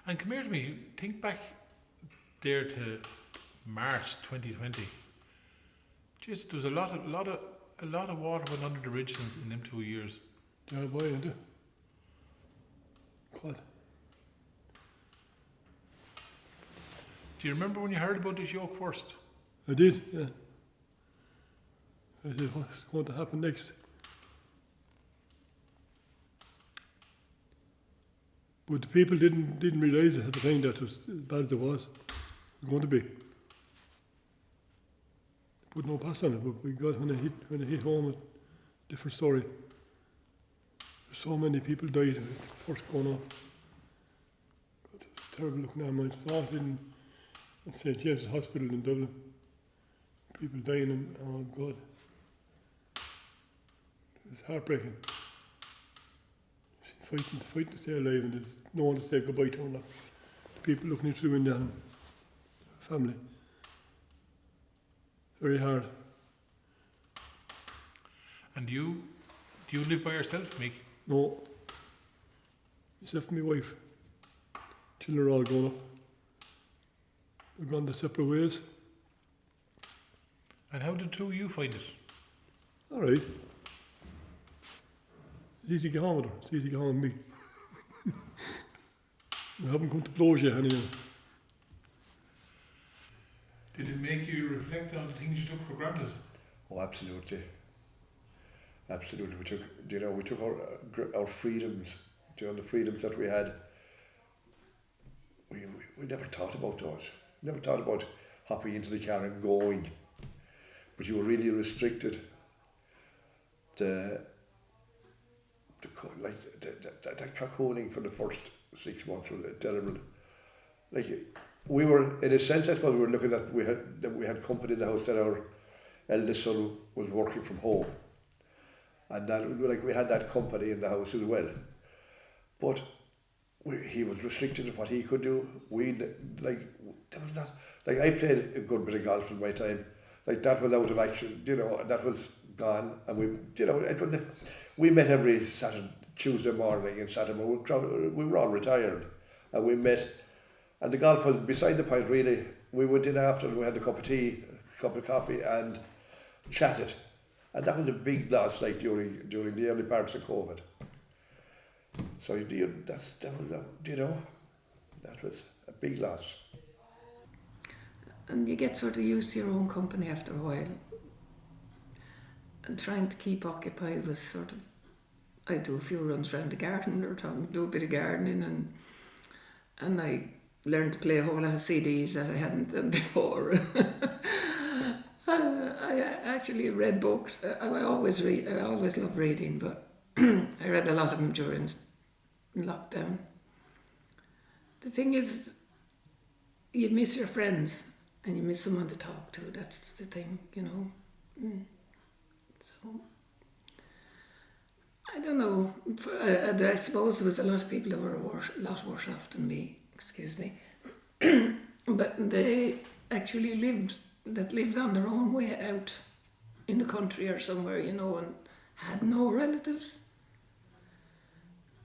And come here to me, think back there to March 2020. Just there was a lot of water went under the ridge in them 2 years. Yeah, boy, I do. God. Do you remember when you heard about this yoke first? I did, yeah. I said, what's going to happen next? But the people didn't realise it at the time that it was as bad as it was. It was going to be. Put no pass on it, but we got when it hit home, a different story. So many people died when it first going off. God, it was terrible looking at. I saw it in St. James' Hospital in Dublin. People dying, and oh God. It was heartbreaking. Fighting to stay alive, and there's no one to say goodbye to. The people looking into the window, and family. Very hard. And do you live by yourself, Mick? No. Except for my wife. Children are all grown up. They've gone their separate ways. And how did the two of you find it? All right. It's easy to get home with her. It's easy to get home with me. We haven't come to blows yet, anyway. Did it make you reflect on the things you took for granted? Oh, absolutely. Absolutely. We took our freedoms, the freedoms that we had. We never thought about those. Never thought about hopping into the car and going. But you were really restricted. That cocooning for the first 6 months was terrible. Like, we were, in a sense, I suppose we were looking at, we had company in the house, that our eldest son was working from home. And that, like, we had that company in the house as well. But he was restricted in what he could do. There was not, like, I played a good bit of golf in my time. Like, that was out of action, that was gone. And we met every Tuesday morning and Saturday morning. We were all retired, and we met. And the golf was beside the point, really. We went in after, and we had a cup of tea, a cup of coffee, and chatted. And that was a big loss, like, during the early parts of COVID. So that was a big loss. And you get sort of used to your own company after a while. And trying to keep occupied was sort of, I do a few runs around the garden or do a bit of gardening, and I learned to play a whole lot of CDs that I hadn't done before. I actually read books. I always read. I always love reading, but I read a lot of them during lockdown. The thing is, you miss your friends and you miss someone to talk to. That's the thing, So, I don't know. I suppose there was a lot of people that were a lot worse off than me. Excuse me. But they actually lived on their own way out in the country or somewhere, and had no relatives.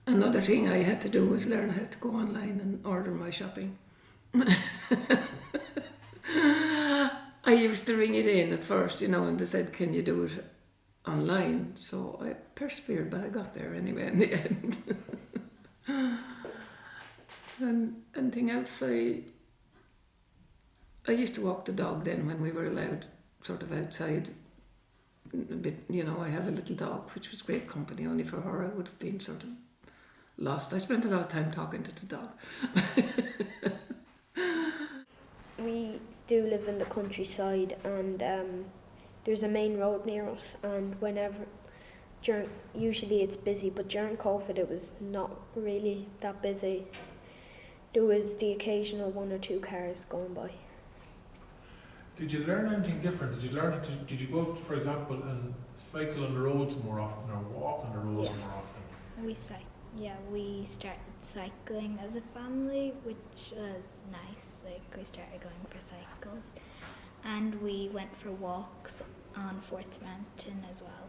Another thing I had to do was learn how to go online and order my shopping. I used to ring it in at first, and they said, can you do it online? So I persevered, but I got there anyway in the end. And anything else, I used to walk the dog then when we were allowed sort of outside a bit, I have a little dog, which was great company. Only for her I would have been sort of lost. I spent a lot of time talking to the dog. We do live in the countryside, and there's a main road near us, and usually it's busy, but during COVID it was not really that busy. There was the occasional 1 or 2 cars going by. Did you learn anything different? Did you go out, for example, and cycle on the roads more often, or walk on the roads more often? We started cycling as a family, which was nice. Like, we started going for cycles, and we went for walks on Fourth Mountain as well.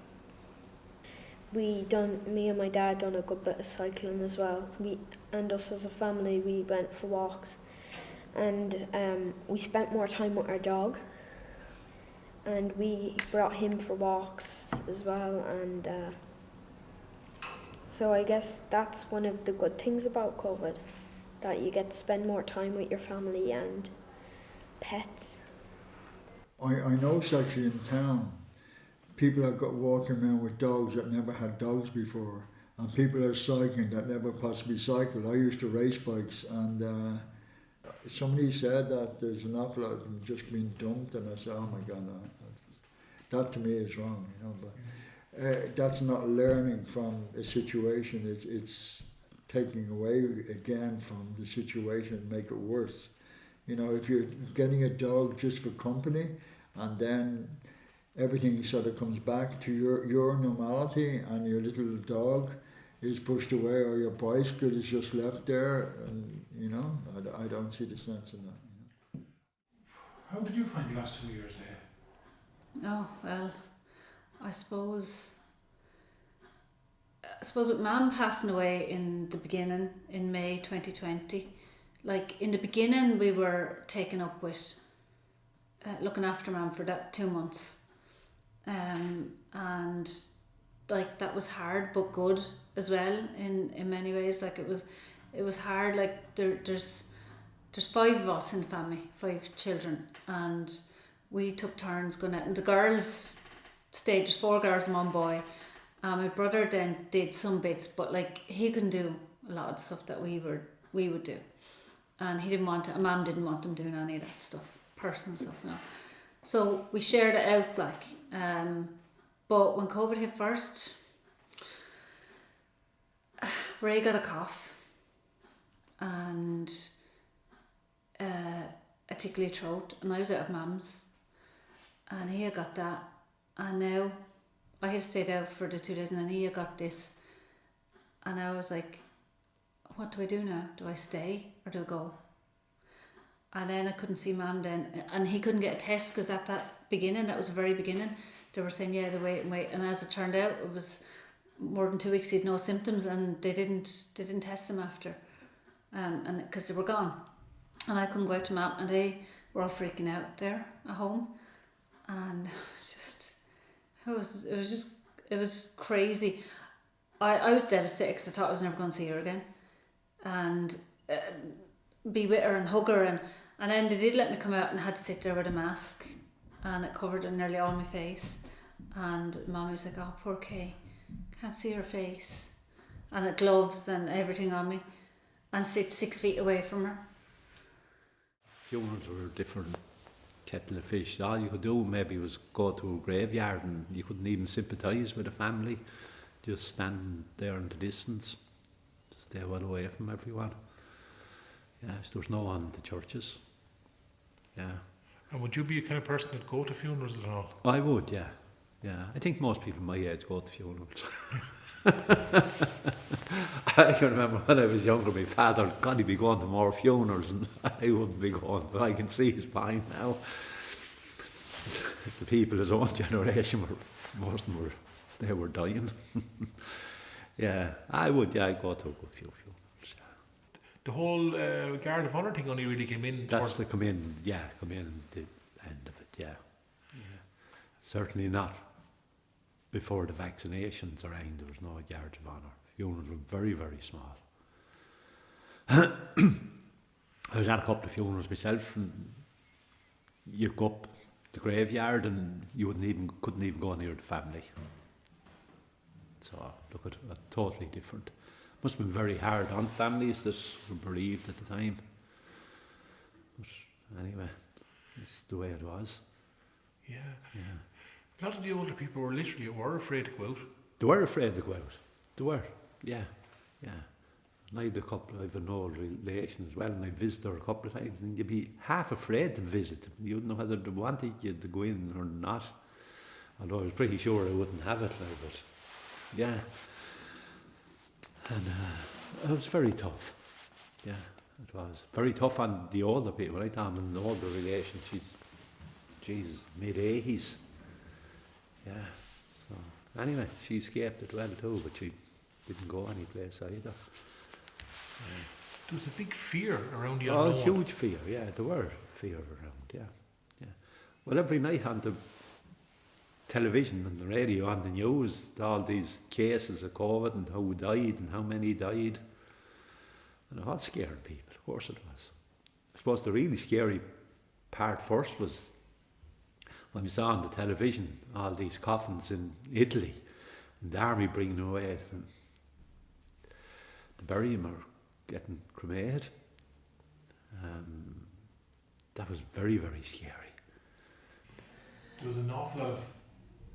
me and my dad done a good bit of cycling as well. And us as a family, we went for walks, and we spent more time with our dog, and we brought him for walks as well, and so I guess that's one of the good things about COVID, that you get to spend more time with your family and pets. I know actually in town, people have got walking around with dogs that never had dogs before, and people are cycling that never possibly cycled. I used to race bikes, and somebody said that there's an awful lot of them just being dumped, and I said, oh my God, no, that to me is wrong, you know. But that's not learning from a situation. It's taking away again from the situation and make it worse. You know, if you're getting a dog just for company, and then everything sort of comes back to your normality, and your little dog is pushed away, or your bicycle is just left there, and you know, I don't see the sense in that. You know. How did you find the last 2 years there? Oh, well, I suppose with Mum passing away in the beginning, in May 2020, like in the beginning we were taken up with looking after Mum for that 2 months, and like that was hard but good as well in many ways. Like it was hard. Like there's 5 of us in the family, 5 children, and we took turns going out, and the girls stayed. There's 4 girls and 1 boy. My brother then did some bits, but like he couldn't do a lot of stuff that we would do, and he didn't want to. Mum didn't want him doing any of that stuff, personal stuff, you know. So we shared it out, like. But when COVID hit first, Ray got a cough and a tickly throat, and I was out of Mum's, and he had got that, and now I had stayed out for the 2 days, and then he had got this, and I was like, what do I do now? Do I stay or do I go? And then I couldn't see Mum then, and he couldn't get a test, because at that beginning, that was the very beginning, they were saying, yeah, they wait and wait, and as it turned out, it was more than 2 weeks he had no symptoms, and they didn't test him after, and because they were gone, and I couldn't go out to Mum, and they were all freaking out there at home, and it was just crazy. I was devastated, because I thought I was never going to see her again, and be with her and hug her, and then they did let me come out, and I had to sit there with a mask, and it covered nearly all my face, and Mum was like, oh, poor Kay, can't see her face, and it gloves and everything on me, and sit 6 feet away from her. Funerals were a different kettle of fish. All you could do maybe was go to a graveyard, and you couldn't even sympathise with the family, just stand there in the distance, stay well away from everyone. Yes, there was no one in the churches. Yeah. And would you be a kind of person that go to funerals at all? I would, yeah. Yeah. I think most people my age go to funerals. I can remember when I was younger, my father, God, he'd be going to more funerals, and I wouldn't be going, but I can see his point now. It's the people his own generation most of them they were dying. Yeah, I would, yeah, I'd go to a good few funerals. The whole Guard of Honour thing only really came in. That's the come in the end of it, yeah. Certainly not before the vaccinations or anything. There was no Guard of Honour. Funerals were very, very small. I was at a couple of funerals myself, and you go up the graveyard and you couldn't even go near the family. So look at it, totally different. Must have been very hard on families that were bereaved at the time. But anyway, it's the way it was. Yeah. A lot of the older people were afraid to go out. They were afraid to go out. They were, yeah. And I have an old relation as well, and I visited her a couple of times, and you'd be half afraid to visit. You wouldn't know whether they wanted you to go in or not. Although I was pretty sure I wouldn't have it, but yeah. And it was very tough. Yeah, it was. Very tough on the older people. I thought in an older relation, she's mid-80s. Yeah, so Anyway, she escaped it well too, but she didn't go any place either. There was a big fear around the Oh, unknown. huge fear, yeah, there were fear around, yeah. Well, every night on the television and the radio, on the news, all these cases of COVID and who died and how many died. And it all scared people, of course it was. I suppose the really scary part first was when we saw on the television all these coffins in Italy and the army bringing them away to bury them or getting cremated. That was very, very scary. There was an awful lot of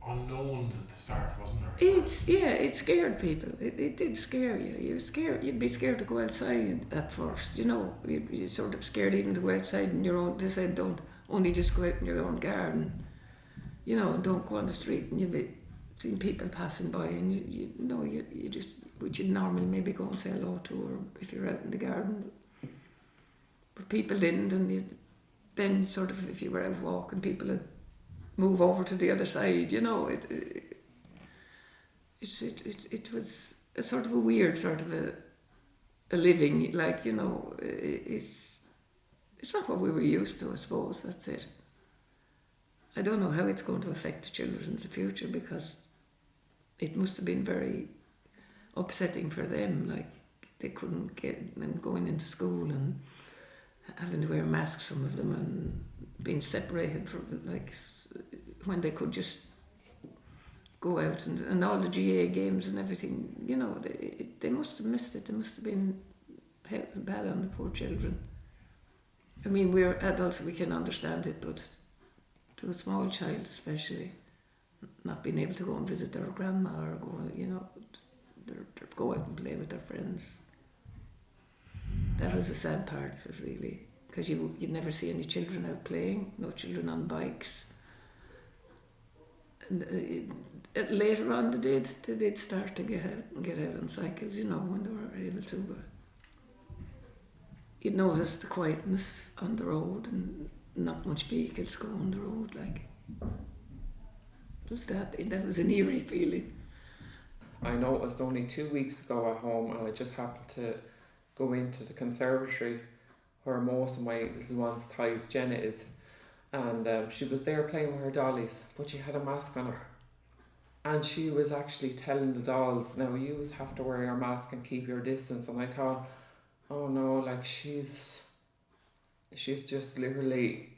unknowns at the start, wasn't there? It scared people. It did scare you. You'd be scared to go outside at first. You're sort of scared even to go outside in your own. They said don't only just go out in your own garden. Don't go on the street, and you'll be seeing people passing by, and you just, which you'd normally maybe go and say hello to, or if you're out in the garden. But people didn't, and then sort of if you were out walking, people would move over to the other side. It was a sort of a weird sort of a living, like, it's not what we were used to, I suppose. That's it. I don't know how it's going to affect the children in the future, because it must have been very upsetting for them. Like, they couldn't get them going into school and having to wear masks, some of them, and being separated from, like, when they could just go out and all the GA games and everything. They must have missed it. They must have been bad on the poor children. I mean, we're adults, we can understand it, but to a small child especially, not being able to go and visit their grandma or go out and play with their friends. That was the sad part of it, really, because you'd never see any children out playing, no children on bikes. And later on they did start to get out on cycles, when they were able to. But you'd notice the quietness on the road and not much vehicles go on the road, like. That was an eerie feeling. I noticed only 2 weeks ago at home, and I just happened to go into the conservatory where most of my little one's Ty's Jenna is, and she was there playing with her dollies, but she had a mask on her, and she was actually telling the dolls, now you have to wear your mask and keep your distance. And I thought, oh no, like she's just literally,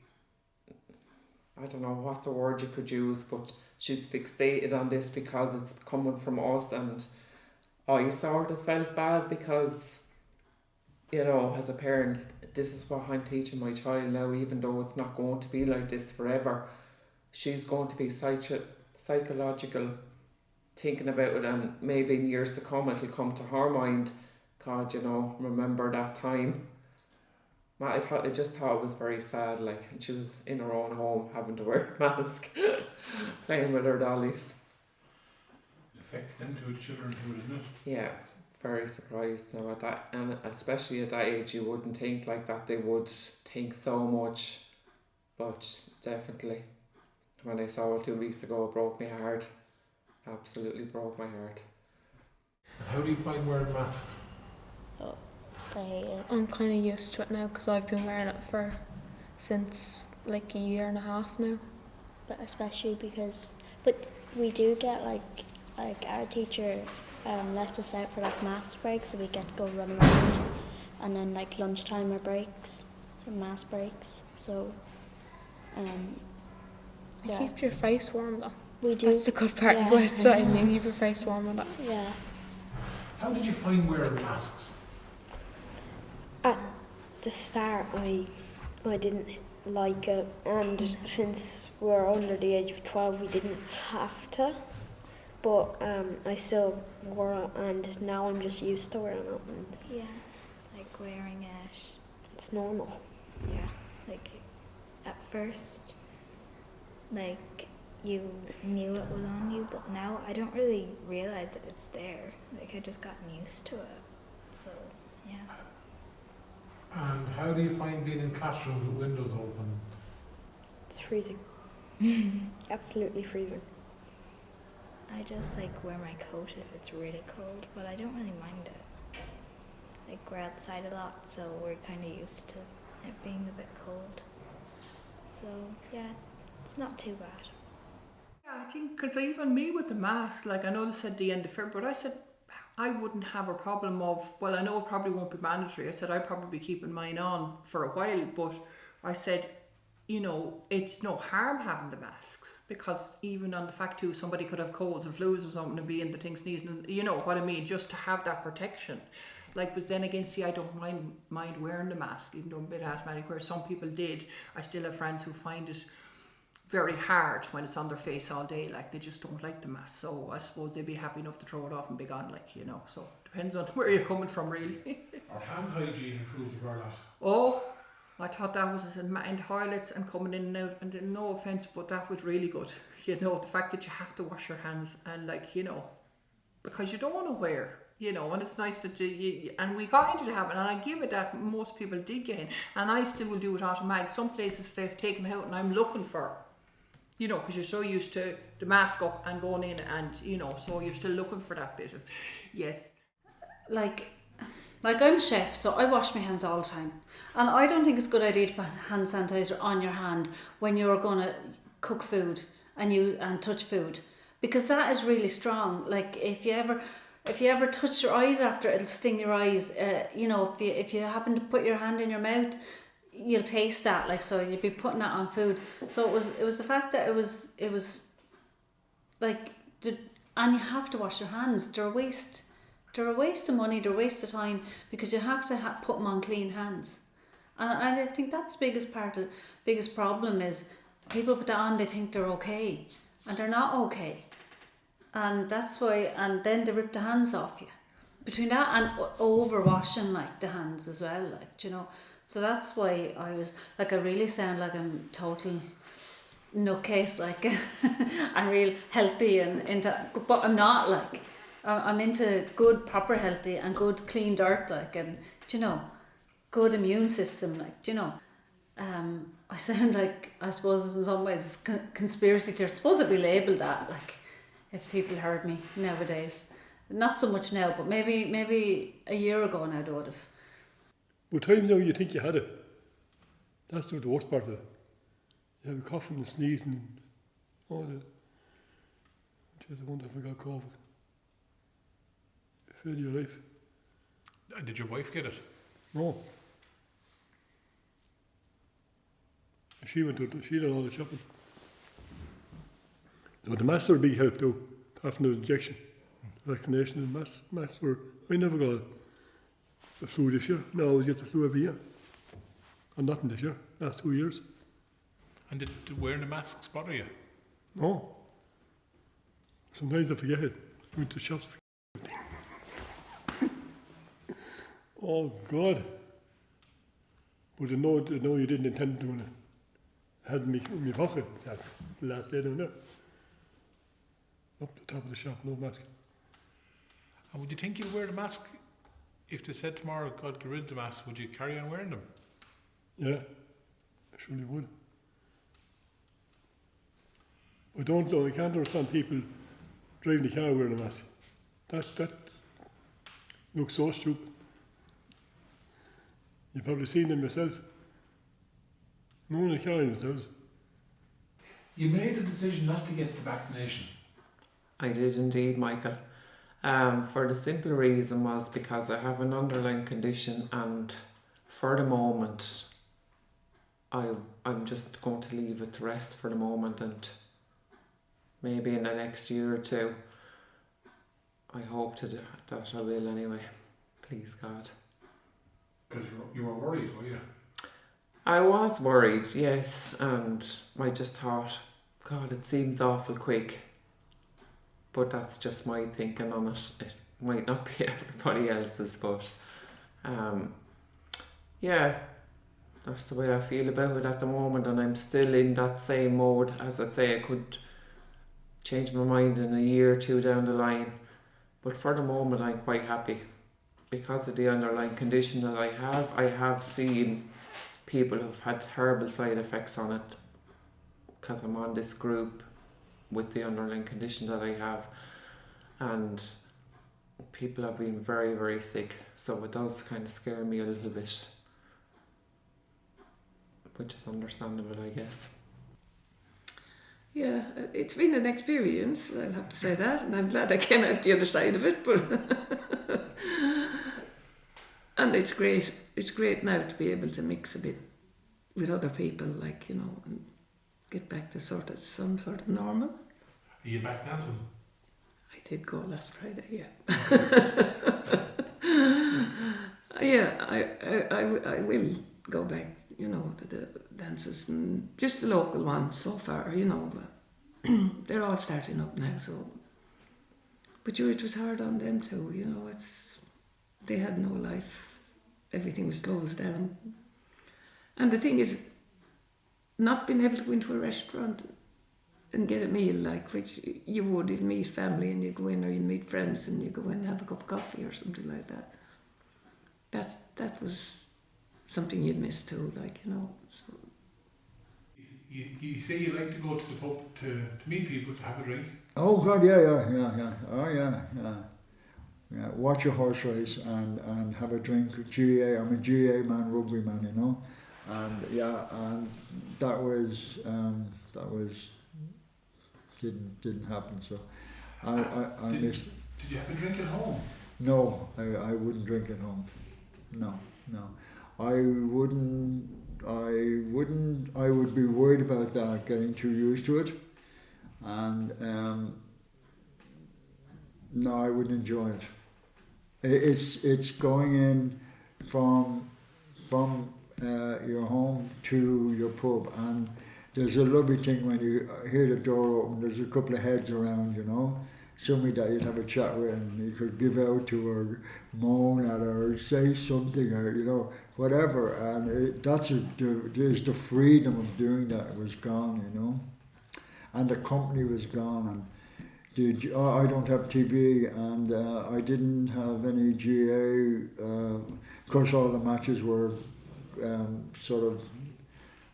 I don't know what the word you could use, but she's fixated on this because it's coming from us. And I sort of felt bad because, as a parent, this is what I'm teaching my child now, even though it's not going to be like this forever. She's going to be psychological thinking about it, and maybe in years to come it'll come to her mind, God, remember that time. I just thought it was very sad, like, and she was in her own home having to wear a mask, playing with her dollies. It affected them to children too, didn't it? Yeah, very surprised now at that, and especially at that age you wouldn't think like that they would think so much, but definitely when I saw it 2 weeks ago it broke my heart, absolutely broke my heart. And how do you find wearing masks? I'm kind of used to it now because I've been wearing it since like a year and a half now. But especially but we do get like our teacher lets us out for like maths breaks, so we get to go run around, and then like lunchtime or breaks, and maths breaks. So, It keeps your face warm though. We do. That's the good part. You go outside and you keep your face warm with it. Yeah. How did you find wearing masks? At the start, I didn't like it, and since we're under the age of 12, we didn't have to. But I still wore it, and now I'm just used to wearing it. And Yeah, like wearing it. it's normal. Yeah, like at first, like you knew it was on you, but now I don't really realise that it's there. Like I just gotten used to it. So yeah. And how do you find being in classrooms with windows open? It's freezing. Absolutely freezing. I just like wear my coat if it's really cold, but I don't really mind it. Like we're outside a lot, so we're kind of used to it being a bit cold. So yeah, it's not too bad. Yeah, I think because even me with the mask, like I know they said the end of February, but I said I wouldn't have a problem of, well, I know it probably won't be mandatory. I said I'd probably be keeping mine on for a while, but I said, you know, it's no harm having the masks, because even on the fact too, somebody could have colds and flus or something and be in the thing sneezing, and you know what I mean, just to have that protection. Like, but then again, see, I don't mind wearing the mask, even though I'm a bit asthmatic, where some people did. I still have friends who find it very hard when it's on their face all day, like they just don't like the mask. So I suppose they'd be happy enough to throw it off and be gone, like, you know. So depends on where you're coming from, really. Our hand hygiene improved a lot. Oh, I thought that was in toilets and coming in and out, and then, no offence, but that was really good. You know, the fact that you have to wash your hands, and like, you know, because you don't want to wear, you know, and it's nice that you and we got into the habit, and I give it that most people did get in, and I still will do it automatic. Some places they've taken it out and I'm looking for, you know, because you're so used to the mask up and going in, and you know, so you're still looking for that bit of, yes. Like I'm a chef, so I wash my hands all the time, and I don't think it's a good idea to put hand sanitizer on your hand when you're gonna cook food and touch food, because that is really strong. Like if you ever touch your eyes after, it'll sting your eyes. You know, if you happen to put your hand in your mouth, you'll taste that. Like, so you'd be putting that on food. So it was the fact that it was like, and you have to wash your hands. They're a waste of money, they're a waste of time, because you have to put them on clean hands. And I think that's the biggest problem is people put that on, they think they're okay, and they're not okay. And that's why, and then they rip the hands off you. Between that and overwashing like the hands as well, like, you know. So that's why I was like, I really sound like I'm total nutcase, like I'm real healthy and into, but I'm not. Like I'm into good, proper healthy and good clean dirt, like, and you know, good immune system, like, you know. I sound like, I suppose in some ways conspiracy theory. Suppose it'd be labelled that, like, if people heard me nowadays. Not so much now, but maybe a year ago now they would have. But times now you think you had it. That's the worst part of it. You have a coughing and sneezing and all that. Jeez, I wonder if I got COVID. Feel your life. And did your wife get it? No. She did all the shopping. But the masks are a big help though, apart from the injection. Vaccination and masks were, I never got the flu this year. No, I always get the flu every year. And nothing this year, last 2 years. And did wearing the masks bother you? No. Sometimes I forget it. I went to shops. Oh God. But I know you didn't intend doing it. I had me in my pocket that last day down there. Up the top of the shop, no mask. And would you think you'd wear the mask if they said tomorrow, God, get rid of the mask? Would you carry on wearing them? Yeah, I surely would. I don't know, I can't understand people driving the car wearing a mask. That looks so stupid. You've probably seen them yourself. No one is carrying themselves. You made the decision not to get the vaccination. I did indeed, Michael. For the simple reason was because I have an underlying condition, and for the moment I'm just going to leave it to rest for the moment, and maybe in the next year or two I hope that I will anyway. Please God. Because you were worried, were you? I was worried, yes, and I just thought, God, it seems awful quick. But that's just my thinking on it. It might not be everybody else's, but yeah, that's the way I feel about it at the moment, and I'm still in that same mode. As I say, I could change my mind in a year or two down the line, but for the moment I'm quite happy. Because of the underlying condition that I have seen people who've had terrible side effects on it, because I'm on this group with the underlying condition that I have, and people have been very, very sick, so it does kind of scare me a little bit, which is understandable, I guess. Yeah, it's been an experience, I'll have to say that, and I'm glad I came out the other side of it, but and it's great now to be able to mix a bit with other people, like, you know, and get back to some sort of normal. Are you back dancing? I did go last Friday, yeah. Yeah, I will go back, you know, to the dances, and just the local ones so far, you know, but they're all starting up now, so. But it was hard on them too, you know, they had no life, everything was closed down. And the thing is, not being able to go into a restaurant and get a meal, like, which you would if you meet family and you go in, or you meet friends and you go in and have a cup of coffee or something like that. That was something you'd miss too, like, you know. So. You say you like to go to the pub to meet people, to have a drink. Oh God, yeah. Oh yeah. Watch a horse race and have a drink. GA, I'm a GA man, rugby man, you know, and yeah, and that was didn't happen. So I missed. Did you have a drink at home? No, I wouldn't drink at home. No. I would be worried about that, getting too used to it, and no, I wouldn't enjoy it. It's going in from your home to your pub, and there's a lovely thing when you hear the door open. There's a couple of heads around, you know, somebody that you'd have a chat with, and you could give out to, or moan at her, or say something, or, you know, whatever. And there's the freedom of doing that. It was gone, you know, and the company was gone. And I don't have TB, and I didn't have any GA. Of course, all the matches were sort of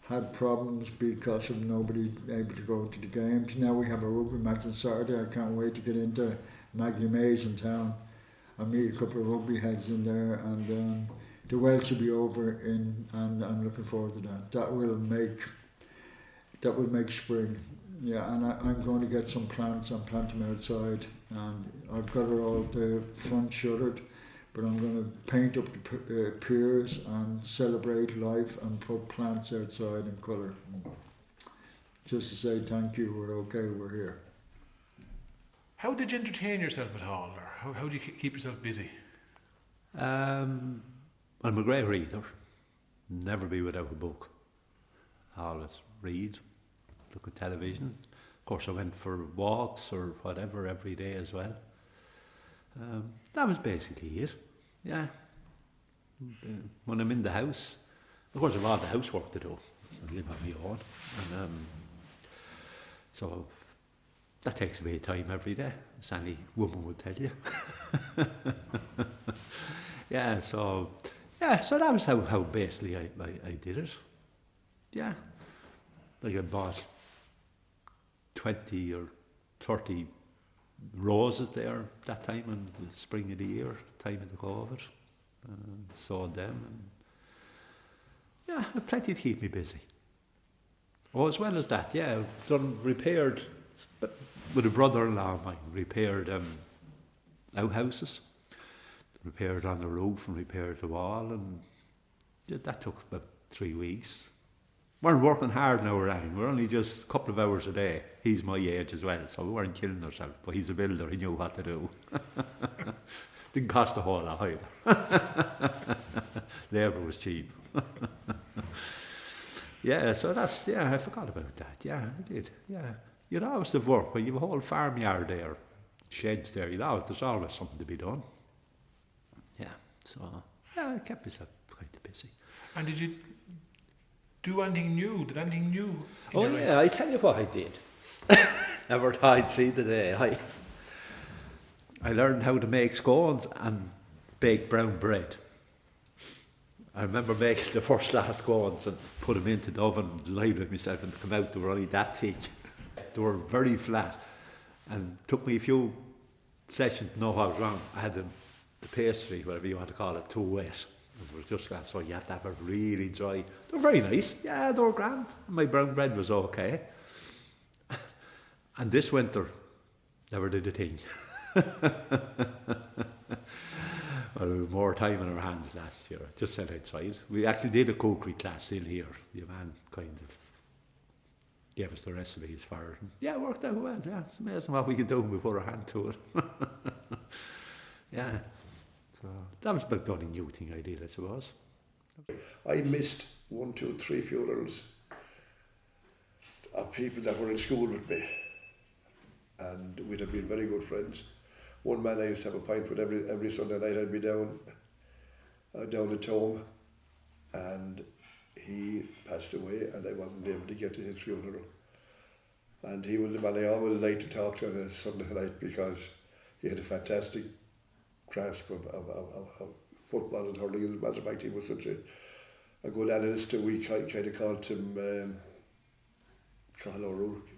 had problems because of nobody able to go to the games. Now we have a rugby match on Saturday. I can't wait to get into Maggie Mays in town. I meet a couple of rugby heads in there, and the Welsh will be over and I'm looking forward to that. That will make spring. Yeah, and I'm going to get some plants and plant them outside, and I've got it all the front shuttered, but I'm going to paint up the piers and celebrate life and put plants outside in colour. Just to say thank you, we're okay, we're here. How did you entertain yourself at all, or how do you keep yourself busy? I'm a great reader. Never be without a book. I always read. Look at television. Of course, I went for walks or whatever every day as well. That was basically it. Yeah. When I'm in the house, of course, I've all the housework to do. I live on my own, and so that takes away time every day, as any woman would tell you. So that was how basically I did it. Yeah, like I bought 20 or 30 roses there that time in the spring of the year, time of the COVID, sowed them, and yeah, plenty to keep me busy. Oh, as well as that, yeah, I've repaired, with a brother-in-law of mine, repaired outhouses, repaired on the roof and repaired the wall, and that took about 3 weeks. Weren't working hard now or anything, we're only just a couple of hours a day. He's my age as well, so we weren't killing ourselves, but he's a builder, he knew what to do. Didn't cost a whole lot either. Labour was cheap. So that's, I forgot about that, I did, You'd always have work, when you have a whole farmyard there, sheds there, there's always something to be done. I kept myself quite busy. And did you do anything new? Did anything new? I tell you what I did. Never thought I'd see the day. I learned how to make scones and bake brown bread. I remember making the first lot of scones and put them into the oven, delighted with myself, and to come out they were only that thick. they were very flat. And it took me a few sessions to know what was wrong. I had the pastry, whatever you want to call it, too wet. It was just that, so you have to have it really dry. They were very nice, yeah, they were grand. My brown bread was okay. And this winter, never did a thing. Well, we had more time on our hands last year. Just sat outside. We actually did a cookery class still here. The man kind of gave us the recipes for it. And yeah, it worked out well. Yeah, it's amazing what we can do when we put our hand to it. Yeah. So that was about the only new thing I did, I suppose. I missed 1, 2, 3 funerals of people that were in school with me, and we'd have been very good friends. One man I used to have a pint with every Sunday night. I'd be down at home, and he passed away, and I wasn't able to get to his funeral. And he was the man I always liked to talk to on a Sunday night, because he had a fantastic grasp of football and hurling. As a matter of fact, he was such a good analyst. We kind of called him Colm O'Rourke.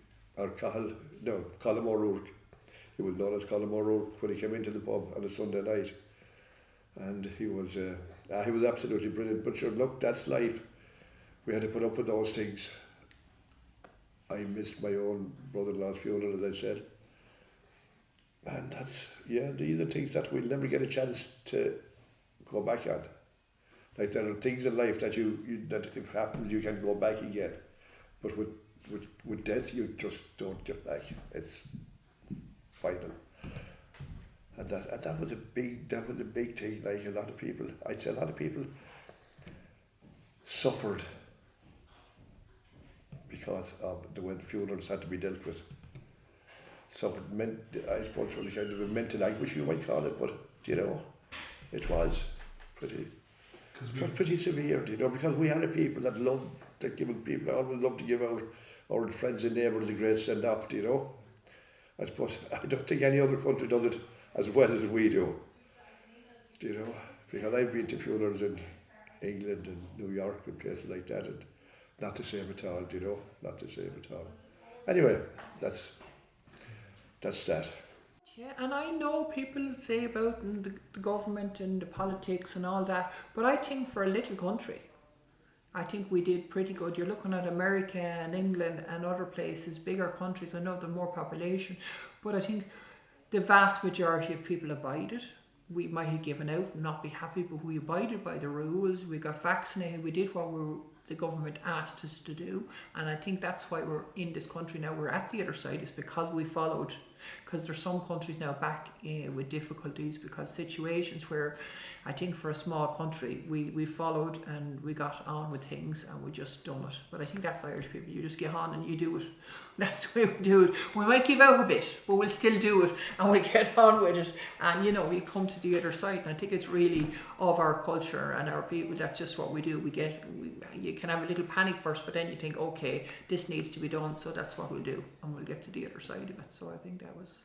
He was known as Colm O'Rourke when he came into the pub on a Sunday night, and he was absolutely brilliant. But sure, look, that's life. We had to put up with those things. I missed my own brother-in-law's funeral, as I said, and these are things that we'll never get a chance to go back on. Like, there are things in life that that if happens you can go back again, but with death you just don't get back. It's final. And that was a big thing. Like, I'd say a lot of people suffered because of the way the funerals had to be dealt with. Suffered, I suppose, for the kind of a mental anguish you might call it, but it was pretty severe, because we had a people that always loved to give our friends and neighbours a great send off, I suppose I don't think any other country does it as well as we do. Because I've been to funerals in England and New York and places like that, and not the same at all, not the same at all. Anyway, that's that. Yeah, and I know people say about the government and the politics and all that, but I think for a little country, I think we did pretty good. You're looking at America and England and other places, bigger countries. I know the more population, but I think the vast majority of people abided. We might have given out and not be happy, but we abided by the rules. We got vaccinated. We did what the government asked us to do, and I think that's why we're in this country now. We're at the other side. It's because we followed. Because there's some countries now back with difficulties, because situations where I think for a small country we followed and we got on with things and we just done it. But I think that's Irish people. You just get on and you do it. That's the way we do it. We might give out a bit, but we'll still do it and we'll get on with it. And we come to the other side. And I think it's really of our culture and our people. That's just what we do. You can have a little panic first, but then you think, okay, this needs to be done, so that's what we'll do, and we'll get to the other side of it. So I think that was.